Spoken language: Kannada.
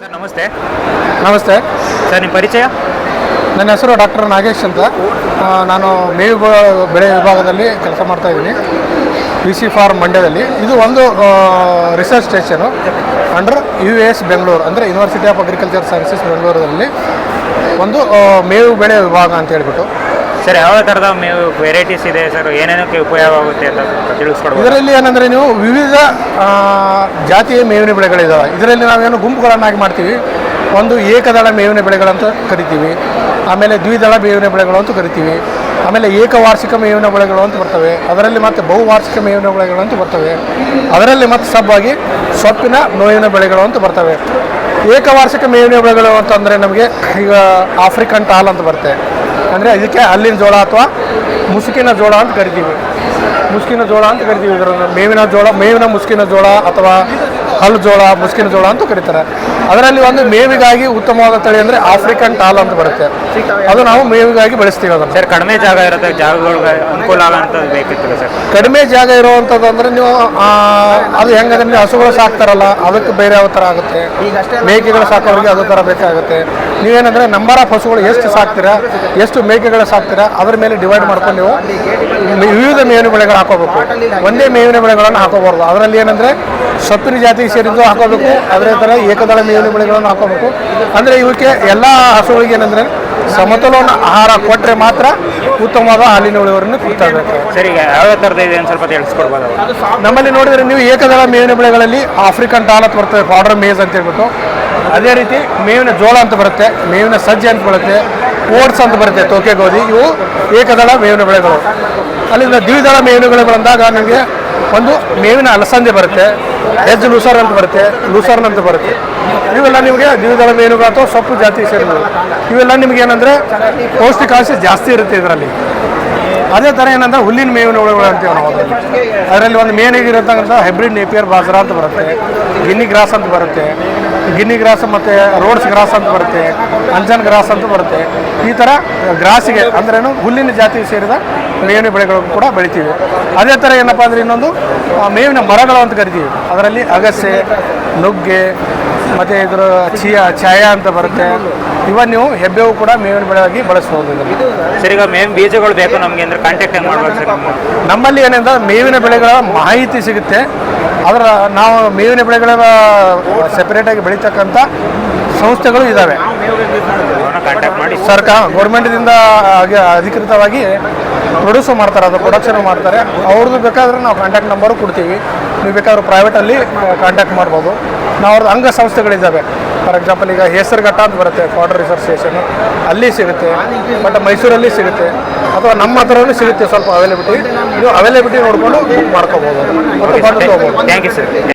ಸರ್ ನಮಸ್ತೆ. ನಮಸ್ತೆ ಸರ್ ನಿಮ್ಮ ಪರಿಚಯ? ನನ್ನ ಹೆಸರು ಡಾಕ್ಟರ್ ನಾಗೇಶ್ ಅಂತ. ನಾನು ಮೇವು ಬೆಳೆ ವಿಭಾಗದಲ್ಲಿ ಕೆಲಸ ಮಾಡ್ತಾಯಿದ್ದೀನಿ, PC ಫಾರ್ಮ್ ಮಂಡ್ಯದಲ್ಲಿ. ಇದು ಒಂದು research station under US Bengaluru, ಅಂದರೆ ಯೂನಿವರ್ಸಿಟಿ ಆಫ್ ಅಗ್ರಿಕಲ್ಚರ್ ಸೈನ್ಸಸ್ ಬೆಂಗಳೂರಲ್ಲಿ ಒಂದು ಮೇವು ಬೆಳೆ ವಿಭಾಗ ಅಂತ ಹೇಳ್ಬಿಟ್ಟು. ಸರ್ ಯಾವ ಥರದ ಮೇವು ವೆರೈಟೀಸ್ ಇದೆ ಸರ್, ಏನೇನಕ್ಕೆ ಉಪಯೋಗ ಆಗುತ್ತೆ ಅಂತ ತಿಳಿಸ್ಕೊಡ್ಬೋದು? ಇದರಲ್ಲಿ ಏನಂದರೆ ನೀವು ವಿವಿಧ ಜಾತಿಯ ಮೇವಿನ ಬೆಳೆಗಳಿದ್ದಾವೆ. ಇದರಲ್ಲಿ ನಾವೇನು ಗುಂಪುಗಳನ್ನಾಗಿ ಮಾಡ್ತೀವಿ. ಒಂದು ಏಕದಳ ಮೇವಿನ ಬೆಳೆಗಳಂತ ಕರಿತೀವಿ, ಆಮೇಲೆ ದ್ವಿದಳ ಮೇವಿನ ಬೆಳೆಗಳು ಅಂತ ಕರಿತೀವಿ, ಆಮೇಲೆ ಏಕವಾರ್ಷಿಕ ಮೇವಿನ ಬೆಳೆಗಳು ಅಂತ ಬರ್ತವೆ, ಅದರಲ್ಲಿ ಮತ್ತು ಬಹುವಾರ್ಷಿಕ ಮೇವಿನ ಬೆಳೆಗಳು ಅಂತ ಬರ್ತವೆ, ಅದರಲ್ಲಿ ಮತ್ತು ಸಬ್ಬಾಗಿ ಸೊಪ್ಪಿನ ಮೇವಿನ ಬೆಳೆಗಳು ಅಂತ ಬರ್ತವೆ. ಏಕವಾರ್ಷಿಕ ಮೇವಿನ ಬೆಳೆಗಳು ಅಂತಂದರೆ ನಮಗೆ ಈಗ ಆಫ್ರಿಕನ್ ಟಾಲ್ ಅಂತ ಬರುತ್ತೆ, ಅಂದರೆ ಇದಕ್ಕೆ ಹಲ್ಲಿನ ಜೋಳ ಅಥವಾ ಮುಸುಕಿನ ಜೋಳ ಅಂತ ಕರಿತೀವಿ. ಮುಸುಕಿನ ಜೋಳ ಅಂತ ಕರಿತೀವಿ. ಇದರ ಮೇವಿನ ಮುಸುಕಿನ ಜೋಳ ಅಥವಾ ಹಲ್ಲು ಜೋಳ, ಮುಸುಕಿನ ಜೋಳ ಅಂತ ಕರೀತಾರೆ. ಅದರಲ್ಲಿ ಒಂದು ಮೇವಿಗಾಗಿ ಉತ್ತಮವಾದ ತಳಿ ಅಂದರೆ ಆಫ್ರಿಕನ್ ಟಾಲ್ ಅಂತ ಬರುತ್ತೆ, ಅದು ನಾವು ಮೇವಿಗಾಗಿ ಬೆಳೆಸ್ತೀವಿ. ಅದನ್ನು ಸರ್ ಕಡಿಮೆ ಜಾಗ ಇರುತ್ತೆ, ಜಾಗಗಳಿಗೆ ಅನುಕೂಲ ಆಗೋಂಥದ್ದು ಬೇಕಿತ್ತು ಸರ್. ಕಡಿಮೆ ಜಾಗ ಇರುವಂಥದ್ದು ಅಂದರೆ ನೀವು ಅದು ಹೆಂಗಂದ್ರೆ ನೀವು ಹಸುಗಳು ಸಾಕ್ತಾರಲ್ಲ, ಅದಕ್ಕೆ ಬೇರೆ ಯಾವ ಥರ ಆಗುತ್ತೆ. ಮೇಕೆಗಳು ಸಾಕೋರಿಗೆ ಅದೇ ಥರ ಬೇಕಾಗುತ್ತೆ. ನೀವೇನಂದರೆ ನಂಬರ್ ಆಫ್ ಹಸುಗಳು ಎಷ್ಟು ಸಾಕ್ತೀರಾ, ಎಷ್ಟು ಮೇಕೆಗಳು ಸಾಕ್ತೀರಾ, ಅದ್ರ ಮೇಲೆ ಡಿವೈಡ್ ಮಾಡ್ಕೊಂಡು ನೀವು ವಿವಿಧ ಮೇವಿನ ಬೆಳೆಗಳು ಹಾಕೋಬೇಕು. ಒಂದೇ ಮೇವಿನ ಬೆಳೆಗಳನ್ನು ಹಾಕೋಬಾರ್ದು. ಅದರಲ್ಲಿ ಏನಂದರೆ ಸೊಪ್ಪಿನ ಜಾತಿಗೆ ಸೇರಿದ್ದು ಹಾಕೋಬೇಕು, ಅದೇ ಥರ ಏಕದಳ ಮೇವಿನ ಬೆಳೆಗಳನ್ನು ಹಾಕೋಬೇಕು. ಅಂದರೆ ಇವಕ್ಕೆ ಎಲ್ಲ ಹಸುಗಳಿಗೆ ಏನಂದರೆ ಸಮತೋಲನ ಆಹಾರ ಕೊಟ್ಟರೆ ಮಾತ್ರ ಉತ್ತಮವಾದ ಹಾಲಿನ ಇಳುವರಿಯನ್ನು ಕೊಡ್ತಾ ಇರಬೇಕು. ಸರಿ, ಯಾವ ಥರದ ಇದೆ ಅಂತ ಸ್ವಲ್ಪ ತಿಳಿಸ್ಕೊಡ್ಬೋದು? ನಮ್ಮಲ್ಲಿ ನೋಡಿದರೆ ನೀವು ಏಕದಳ ಮೇವಿನ ಬೆಳೆಗಳಲ್ಲಿ ಆಫ್ರಿಕನ್ ಟಾಲ್ ಅಂತ ಬರ್ತದೆ, ಪೌಡರ್ ಮೇಜ್ ಅಂತ ಹೇಳ್ಬಿಟ್ಟು. ಅದೇ ರೀತಿ ಮೇವಿನ ಜೋಳ ಅಂತ ಬರುತ್ತೆ, ಮೇವಿನ ಸಜ್ಜೆ ಅಂತ ಬರುತ್ತೆ, ಓಟ್ಸ್ ಅಂತ ಬರುತ್ತೆ, ತೋಕೆ ಗೋಧಿ. ಇವು ಏಕದಳ ಮೇವಿನ ಬೆಳೆಗಳು. ಅಲ್ಲಿಂದ ದ್ವಿದಳ ಮೇವಿನ ಬೆಳೆ ಬಂದಾಗ ನಿಮಗೆ ಒಂದು ಮೇವಿನ ಅಲಸಂದೆ ಬರುತ್ತೆ, ಹೆಜ್ ಲೂಸರ್ ಅಂತ ಬರುತ್ತೆ, ಲೂಸರ್ನ್ ಅಂತ ಬರುತ್ತೆ. ಇವೆಲ್ಲ ನಿಮಗೆ ದ್ವಿದಳ ಮೇನುಗಳು ಅಥವಾ ಸೊಪ್ಪು ಜಾತಿ ಸೇರಿದವು. ಇವೆಲ್ಲ ನಿಮ್ಗೆ ಏನಂದರೆ ಪೌಷ್ಟಿಕಾಂಶ ಜಾಸ್ತಿ ಇರುತ್ತೆ ಇದರಲ್ಲಿ. ಅದೇ ಥರ ಏನಂದ್ರೆ ಹುಲ್ಲಿನ ಮೇವಿನ ಬೆಳೆಗಳು ಅಂತೀವಿ ನಾವು. ಅದರಲ್ಲಿ ಒಂದು ಮೇನಿಗಿರತಕ್ಕಂಥ ಹೈಬ್ರಿಡ್ ನೇಪಿಯರ್ ಬಾಜ್ರಾ ಅಂತ ಬರುತ್ತೆ, ಗಿನ್ನಿ ಗ್ರಾಸ್ ಅಂತ ಬರುತ್ತೆ, ಗಿನ್ನಿ ಗ್ರಾಸ್ ಮತ್ತು ರೋಡ್ಸ್ ಗ್ರಾಸ್ ಅಂತ ಬರುತ್ತೆ, ಅಂಜನ್ ಗ್ರಾಸ್ ಅಂತ ಬರುತ್ತೆ. ಈ ಥರ ಗ್ರಾಸಿಗೆ ಅಂದ್ರೇನು ಹುಲ್ಲಿನ ಜಾತಿಗೆ ಸೇರಿದ ಮೇವಿನ ಬೆಳೆಗಳನ್ನು ಕೂಡ ಬೆಳಿತೀವಿ. ಅದೇ ಥರ ಏನಪ್ಪ ಅಂದರೆ ಇನ್ನೊಂದು ಮೇವಿನ ಮರಗಳು ಅಂತ ಕರಿತೀವಿ. ಅದರಲ್ಲಿ ಅಗಸೆ, ನುಗ್ಗೆ ಮತ್ತು ಇದರ ಛಾಯ ಅಂತ ಬರುತ್ತೆ. ಇವನ್ ನೀವು ಹೆಬ್ಬೇವು ಕೂಡ ಮೇವಿನ ಬೆಳೆಯಾಗಿ ಬಳಸ್ಬೋದು. ಸರ್ ಈಗ ಮೇವಿನ ಬೀಜಗಳು ಬೇಕು ನಮಗೆ ಅಂದರೆ ಕಾಂಟ್ಯಾಕ್ಟ್ ಹೆಂಗೆ ಮಾಡ್ಬೇಕು ಸರ್? ನಮ್ಮಲ್ಲಿ ಏನಂದ್ರೆ ಮೇವಿನ ಬೆಳೆಗಳ ಮಾಹಿತಿ ಸಿಗುತ್ತೆ. ಅದರ ನಾವು ಮೇವಿನ ಬೆಳೆಗಳ ಸೆಪರೇಟಾಗಿ ಬೆಳೀತಕ್ಕಂಥ ಸಂಸ್ಥೆಗಳು ಇದ್ದಾವೆ. ಕಾಂಟ್ಯಾಕ್ಟ್ ಮಾಡಿ ಗೌರ್ಮೆಂಟಿಂದ ಅಧಿಕೃತವಾಗಿ ಪ್ರೊಡ್ಯೂಸ್ ಮಾಡ್ತಾರೆ, ಅದು ಪ್ರೊಡಕ್ಷನ್ ಮಾಡ್ತಾರೆ. ಅವ್ರದ್ದು ಬೇಕಾದ್ರೆ ನಾವು ಕಾಂಟ್ಯಾಕ್ಟ್ ನಂಬರು ಕೊಡ್ತೀವಿ. ನೀವು ಬೇಕಾದ್ರೆ ಪ್ರೈವೇಟಲ್ಲಿ ಕಾಂಟ್ಯಾಕ್ಟ್ ಮಾಡ್ಬೋದು. ನಾವು ಅವ್ರದ್ದು ಅಂಗ ಸಂಸ್ಥೆಗಳಿದ್ದಾವೆ. ಫಾರ್ ಎಕ್ಸಾಂಪಲ್ ಈಗ ಹೆಸರುಘಟ್ಟ ಅಂತ ಬರುತ್ತೆ, ಫಾರ್ಡರ್ ರಿಸರ್ಚ್ ಸ್ಟೇಷನ್, ಅಲ್ಲಿ ಸಿಗುತ್ತೆ. ಬಟ್ ಮೈಸೂರಲ್ಲಿ ಸಿಗುತ್ತೆ, ಅಥವಾ ನಮ್ಮ ಹತ್ರನೂ ಸಿಗುತ್ತೆ ಸ್ವಲ್ಪ ಅವೈಲೇಬಿಲಿಟಿ. ನೀವು ಅವೈಲೇಬಿಲಿಟಿ ನೋಡಿಕೊಂಡು ಬುಕ್ ಮಾಡ್ಕೋಬೋದು ಮತ್ತು ಬಂದು ತೊಗೋಬೋದು. Thank you sir.